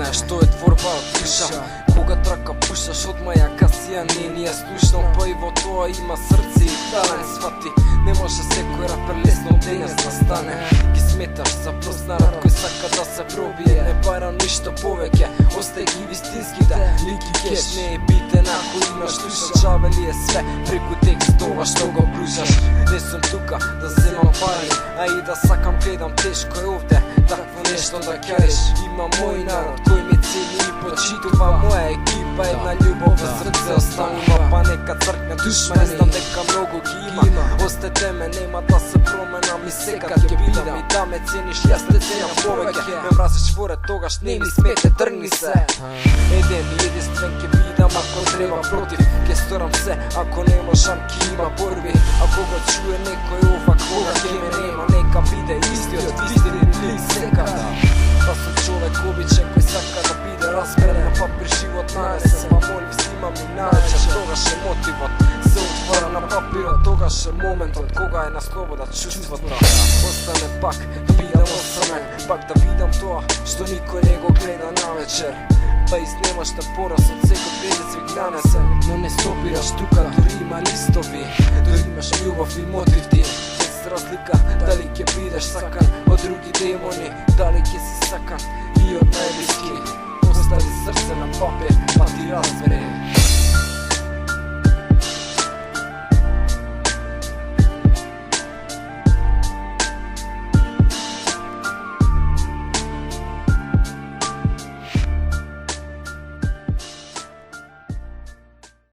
Знаеш, то е творба од душа. Кога трака пушаш од маја касија, не е слушно, па и во тоа има срце и талент. Свати, не може секој рапер лесно денес да стане. Ги сметаш за прост народ кој сака да се пробие, не бара ништо повеќе, остај ги вистинските лики кеш. Не е битен ако имаш душа, джаве ли е све преку текстова што го бружаш. Не сум тука да земам пари, а и да сакам гледам тешко е овде такво нешто да кажеш. Има мој народ кој ме цени и почитува, моја екипа, една љубов во срце останува, па нека цркне душа. Не знам дека многу ги има, остете ме, нема да се променам и сега ќе бидам. И да ме цениш, јас те ценам повеќе, ме мразиш поред тогаш не ми смете, тргни се. Еден и единствен ќе бидам ако треба, против ќе сторам се, ако не можам ќе има борби. Ако го чуе некој овак кога ќе ме нема, нека биде истиот истинен лик сека. Па сум човек обичен кој сака да биде разберен, па при живот наресен, па молим снима ми наречен. Тогаш е мотивот се отвора на папирот, тогаш е моментот кога е на слобода чувството. Остане пак да бидам осамен, пак да видам тоа што никој не го гледа навечер. Па изнемаш да пораз од секој предизвик нанесен, но не собираш тука, дори има листови, дори имаш љубов и мотив ти. Без разлика дали ќе бидеш сакан од други демони, дали ќе си сакан и од најблиски. Остави срце на папир, па ти разбери.